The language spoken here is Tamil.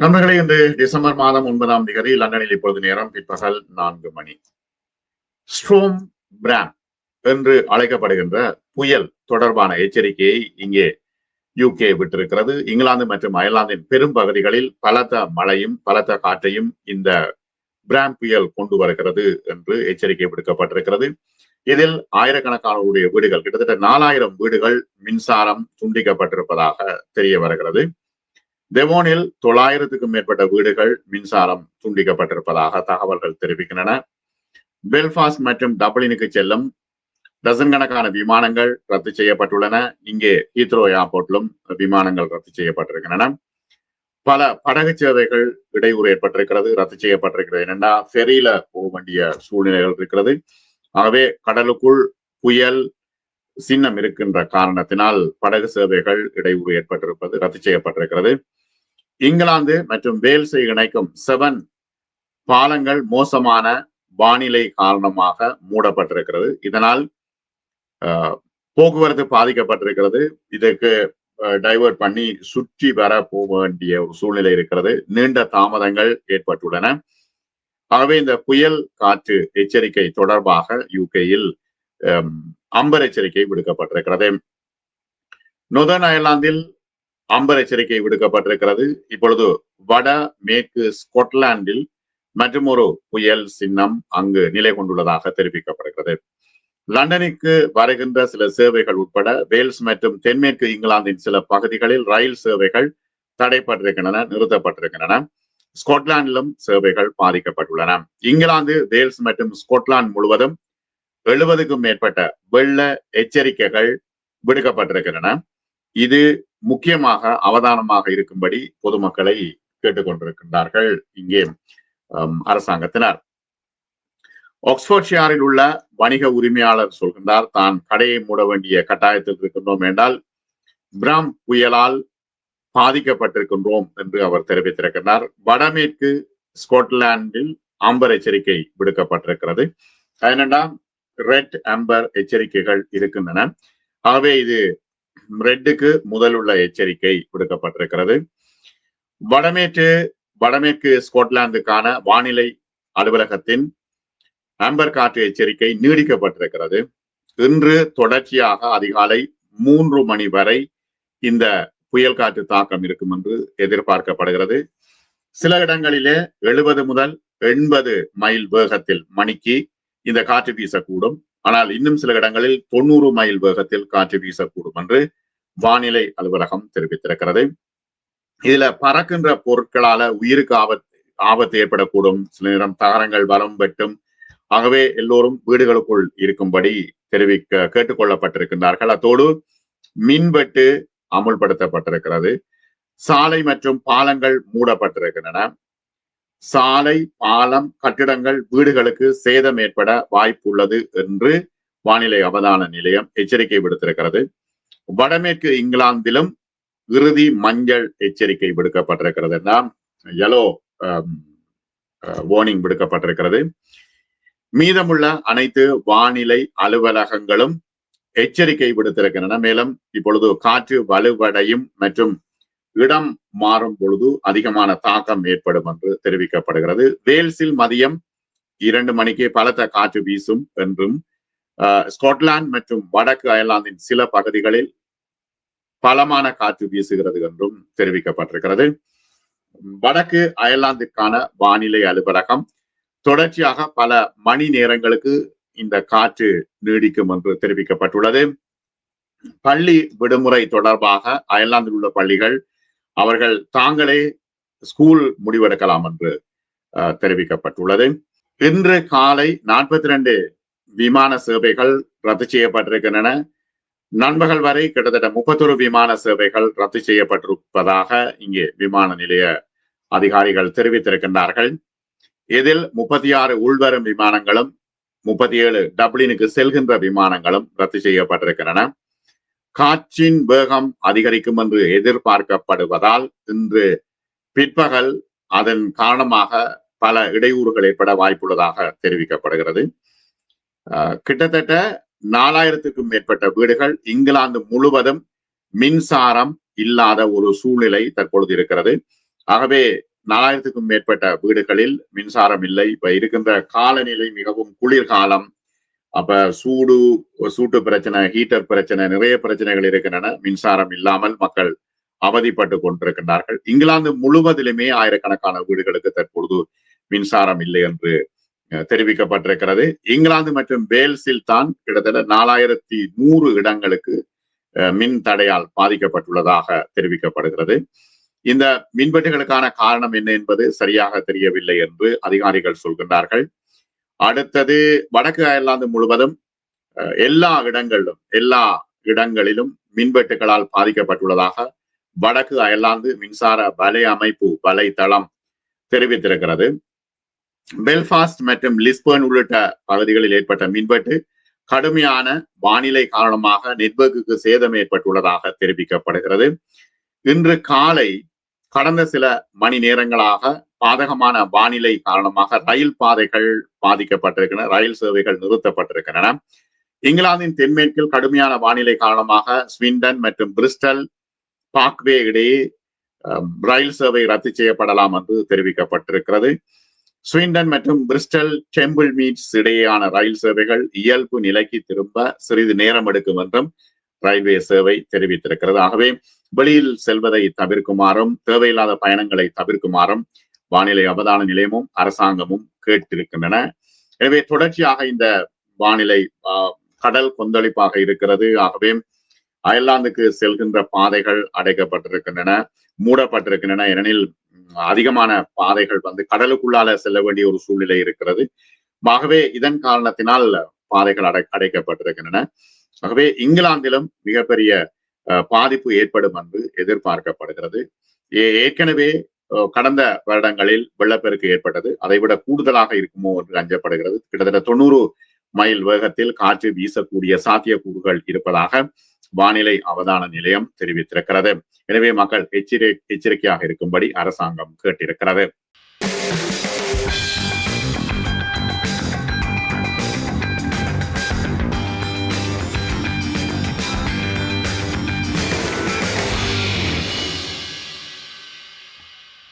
நண்பர்களே, இன்று டிசம்பர் மாதம் 9ஆம் தேதி லண்டனில் இப்பொழுது நேரம் பிற்பகல் 4 மணி. ஸ்ட்ரோம் பிராம் என்று அழைக்கப்படுகின்ற புயல் தொடர்பான எச்சரிக்கையை இங்கே UK விட்டிருக்கிறது. இங்கிலாந்து மற்றும் அயர்லாந்தின் பெரும் பகுதிகளில் பலத்த மழையும் பலத்த காற்றையும் இந்த பிராம் புயல் கொண்டு வருகிறது என்று எச்சரிக்கை விடுக்கப்பட்டிருக்கிறது. இதில் ஆயிரக்கணக்கானவருடைய வீடுகள், கிட்டத்தட்ட 4000 வீடுகள் மின்சாரம் துண்டிக்கப்பட்டிருப்பதாக தெரிய வருகிறது. டெவோனில் 900க்கும் மேற்பட்ட வீடுகள் மின்சாரம் துண்டிக்கப்பட்டிருப்பதாக தகவல்கள் தெரிவிக்கின்றன. பெல்ஃபாஸ்ட் மற்றும் டப்ளினுக்கு செல்லும் டசன் கணக்கான விமானங்கள் ரத்து செய்யப்பட்டுள்ளன. இங்கே ஹீத்ரோ ஏர்போர்ட்டிலும் விமானங்கள் ரத்து செய்யப்பட்டிருக்கின்றன. பல படகு சேவைகள் இடையூறு ஏற்பட்டிருக்கிறது, ரத்து செய்யப்பட்டிருக்கிறது. என்னென்னா ஃபெரியில போக வேண்டிய சூழ்நிலைகள் இருக்கிறது. ஆகவே கடலுக்குள் புயல் சின்னம் இருக்கின்ற காரணத்தினால் படகு சேவைகள் இடையூறு ஏற்பட்டிருப்பது ரத்து செய்யப்பட்டிருக்கிறது. இங்கிலாந்து மற்றும் வேல்ஸை இணைக்கும் 7 பாலங்கள் மோசமான வானிலை காரணமாக மூடப்பட்டிருக்கிறது. இதனால் போக்குவரத்து பாதிக்கப்பட்டிருக்கிறது. இதற்கு டைவர்ட் பண்ணி சுற்றி வர போக வேண்டிய ஒரு சூழ்நிலை இருக்கிறது. நீண்ட தாமதங்கள் ஏற்பட்டுள்ளன. ஆகவே இந்த புயல் காற்று எச்சரிக்கை தொடர்பாக UKயில் அம்பர் எச்சரிக்கை விடுக்கப்பட்டிருக்கிறது. நொதர்ன் அயர்லாந்தில் அம்பர் எச்சரிக்கை விடுக்கப்பட்டிருக்கிறது. இப்பொழுது வட மேற்கு ஸ்கொட்லாந்தில் மற்றும் ஒரு புயல் சின்னம் அங்கு நிலை கொண்டுள்ளதாக தெரிவிக்கப்படுகிறது. லண்டனுக்கு வருகின்ற சில சேவைகள் உட்பட வேல்ஸ் மற்றும் தென்மேற்கு இங்கிலாந்தின் சில பகுதிகளில் ரயில் சேவைகள் தடைப்பட்டிருக்கின்றன, நிறுத்தப்பட்டிருக்கின்றன. ஸ்கொட்லாந்திலும் சேவைகள் பாதிக்கப்பட்டுள்ளன. இங்கிலாந்து, வேல்ஸ் மற்றும் ஸ்கொட்லாந்து முழுவதும் 70க்கும் மேற்பட்ட வெள்ள எச்சரிக்கைகள் விடுக்கப்பட்டிருக்கின்றன. இது முக்கியமாக அவதானமாக இருக்கும்படி பொதுமக்களை கேட்டுக்கொண்டிருக்கின்றார்கள் இங்கே அரசாங்கத்தினர். ஆக்ஸ்போர்ட்ஷியரில் உள்ள வணிக உரிமையாளர் சொல்கின்றார், தான் கடையை மூட வேண்டிய கட்டாயத்தில் இருக்கின்றோம் என்றால் பிராம் புயலால் பாதிக்கப்பட்டிருக்கின்றோம் என்று அவர் தெரிவித்திருக்கிறார். வடமேற்கு ஸ்கொட்லாந்தில் அம்பர் எச்சரிக்கை விடுக்கப்பட்டிருக்கிறது. ஏனென்றால் ரெட் அம்பர் எச்சரிக்கைகள் இருக்கின்றன. ஆகவே இது ரெட்டுக்கு முதல் உள்ள எச்சரிக்கை விடுக்கப்பட்டிருக்கிறது. வடமேற்கு ஸ்கொட்லாந்துக்கான வானிலை அலுவலகத்தின் அம்பர் காற்று எச்சரிக்கை நீடிக்கப்பட்டிருக்கிறது. இன்று தொடர்ச்சியாக அதிகாலை 3 மணி வரை இந்த புயல் காற்று தாக்கம் இருக்கும் என்று எதிர்பார்க்கப்படுகிறது. சில இடங்களிலே 70 முதல் 80 மைல் வேகத்தில் மணிக்கு இந்த காற்று வீசக்கூடும். ஆனால் இன்னும் சில இடங்களில் 90 மைல் வேகத்தில் காற்று வீசக்கூடும் என்று வானிலை அலுவலகம் தெரிவித்திருக்கிறது. இதுல பறக்கின்ற பொருட்களால உயிருக்கு ஆபத்து ஏற்படக்கூடும். சில நேரம் தகரங்கள் வரம் வெட்டும். ஆகவே எல்லோரும் வீடுகளுக்குள் இருக்கும்படி கேட்டுக்கொள்ளப்பட்டிருக்கின்றார்கள். அத்தோடு மின்வெட்டு அமுல்படுத்தப்பட்டிருக்கிறது. சாலை மற்றும் பாலங்கள் மூடப்பட்டிருக்கின்றன. சாலை, பாலம், கட்டிடங்கள், வீடுகளுக்கு சேதம் ஏற்பட வாய்ப்புள்ளது என்று வானிலை அவதான நிலையம் எச்சரிக்கை விடுத்திருக்கிறது. வடமேற்கு இங்கிலாந்திலும் இறுதி மஞ்சள் எச்சரிக்கை விடுக்கப்பட்டிருக்கிறது. yellow warning விடுக்கப்பட்டிருக்கிறது. மீதமுள்ள அனைத்து வானிலை அலுவலகங்களும் எச்சரிக்கை விடுத்திருக்கின்றன. மேலும் இப்பொழுது காற்று வலுவடையும் மற்றும் இடம் மாறும் பொழுது அதிகமான தாக்கம் ஏற்படும் என்று தெரிவிக்கப்படுகிறது. வேல்ஸில் மதியம் 2 மணிக்கு பலத்த காற்று வீசும் என்றும், ஸ்கொட்லாந்து மற்றும் வடக்கு அயர்லாந்தின் சில பகுதிகளில் பலமான காற்று வீசுகிறது என்றும் தெரிவிக்கப்பட்டிருக்கிறது. வடக்கு அயர்லாந்திற்கான வானிலை அலுவலகம் தொடர்ச்சியாக பல மணி நேரங்களுக்கு இந்த காற்று நீடிக்கும் என்று தெரிவிக்கப்பட்டுள்ளது. பள்ளி விடுமுறை தொடர்பாக அயர்லாந்தில் உள்ள பள்ளிகள் அவர்கள் தாங்களே ஸ்கூல் முடிவெடுக்கலாம் என்று தெரிவிக்கப்பட்டுள்ளது. இன்று காலை 42 விமான சேவைகள் ரத்து செய்யப்பட்டிருக்கின்றன. நண்பகல் வரை கிட்டத்தட்ட 31 விமான சேவைகள் ரத்து செய்யப்பட்டிருப்பதாக இங்கே விமான நிலைய அதிகாரிகள் தெரிவித்திருக்கின்றார்கள். இதில் 36 உள்வரும் விமானங்களும் 37 டப்ளினுக்கு செல்கின்ற விமானங்களும் ரத்து செய்யப்பட்டிருக்கின்றன. காற்றின் வேகம் அதிகரிக்கும் என்று எதிர்பார்க்கப்படுவதால் இன்று பிற்பகல் அதன் காரணமாக பல இடையூறுகள் ஏற்பட வாய்ப்புள்ளதாக தெரிவிக்கப்படுகிறது. கிட்டத்தட்ட 4000க்கும் மேற்பட்ட வீடுகள் இங்கிலாந்து முழுவதும் மின்சாரம் இல்லாத ஒரு சூழ்நிலை தற்பொழுது இருக்கிறது. ஆகவே 4000க்கும் மேற்பட்ட வீடுகளில் மின்சாரம் இல்லை. இப்ப இருக்கின்ற காலநிலை மிகவும் குளிர்காலம். அப்ப சூட்டு பிரச்சனை, ஹீட்டர் பிரச்சனை, நிறைய பிரச்சனைகள் இருக்கின்றன. மின்சாரம் இல்லாமல் மக்கள் அவதிப்பட்டு கொண்டிருக்கின்றார்கள். இங்கிலாந்து முழுவதிலுமே ஆயிரக்கணக்கான வீடுகளுக்கு தற்பொழுது மின்சாரம் இல்லை என்று தெரிவிக்கப்பட்டிருக்கிறது. இங்கிலாந்து மற்றும் வேல்ஸில் தான் கிட்டத்தட்ட 4100 இடங்களுக்கு மின் தடையால் பாதிக்கப்பட்டுள்ளதாக தெரிவிக்கப்படுகிறது. இந்த மின்வெட்டுகளுக்கான காரணம் என்ன என்பது சரியாக தெரியவில்லை என்று அதிகாரிகள் சொல்கின்றார்கள். அடுத்தது வடக்கு அயர்லாந்து முழுவதும் எல்லா இடங்களிலும் மின்வெட்டுகளால் பாதிக்கப்பட்டுள்ளதாக வடக்கு அயர்லாந்து மின்சார வலைத்தளம் தெரிவித்திருக்கிறது. பெல்ஃபாஸ்ட் மற்றும் லிஸ்பர்ன் உள்ளிட்ட பகுதிகளில் ஏற்பட்ட மின்வெட்டு கடுமையான வானிலை காரணமாக நெட்வொர்க்குக்கு சேதம் ஏற்பட்டுள்ளதாக தெரிவிக்கப்படுகிறது. இன்று காலை கடந்த சில மணி நேரங்களாக பாதகமான வானிலை காரணமாக ரயில் பாதைகள் பாதிக்கப்பட்டிருக்கின்றன, ரயில் சேவைகள் நிறுத்தப்பட்டிருக்கின்றன. இங்கிலாந்தின் தென்மேற்கில் கடுமையான வானிலை காரணமாக ஸ்விண்டன் மற்றும் பிரிஸ்டல் பார்க்வே இடையே ரயில் சேவை ரத்து செய்யப்படலாம் என்று தெரிவிக்கப்பட்டிருக்கிறது. ஸ்விண்டன் மற்றும் பிரிஸ்டல் டெம்பிள் மீட்ஸ் இடையேயான ரயில் சேவைகள் இயல்பு நிலைக்கு திரும்ப சிறிது நேரம் எடுக்கும் என்றும் ரயில்வே சேவை தெரிவித்திருக்கிறது. ஆகவே வெளியில் செல்வதை தவிர்க்குமாறும் தேவையில்லாத பயணங்களை தவிர்க்குமாறும் வானிலை அவதான நிலையமும் அரசாங்கமும் கேட்டிருக்கின்றன. எனவே தொடர்ச்சியாக இந்த வானிலை கடல் கொந்தளிப்பாக இருக்கிறது. ஆகவே அயர்லாந்துக்கு செல்கின்ற பாதைகள் அடைக்கப்பட்டிருக்கின்றன, மூடப்பட்டிருக்கின்றன. ஏனெனில் அதிகமான பாதைகள் கடலுக்குள்ளால செல்ல வேண்டிய ஒரு சூழ்நிலை இருக்கிறது. ஆகவே இதன் காரணத்தினால் பாதைகள் அடைக்கப்பட்டிருக்கின்றன. ஆகவே இங்கிலாந்திலும் மிகப்பெரிய பாதிப்பு ஏற்படும் என்று எதிர்பார்க்கப்படுகிறது. ஏற்கனவே கடந்த வருடங்களில் வெள்ளப்பெருக்கு ஏற்பட்டது, அதைவிட கூடுதலாக இருக்குமோ என்று அஞ்சப்படுகிறது. கிட்டத்தட்ட 90 மைல் வேகத்தில் காற்று வீசக்கூடிய சாத்தியக்கூறுகள் இருப்பதாக வானிலை அவதான நிலையம் தெரிவித்திருக்கிறது. எனவே மக்கள் எச்சரிக்கையாக இருக்கும்படி அரசாங்கம் கேட்டிருக்கிறது.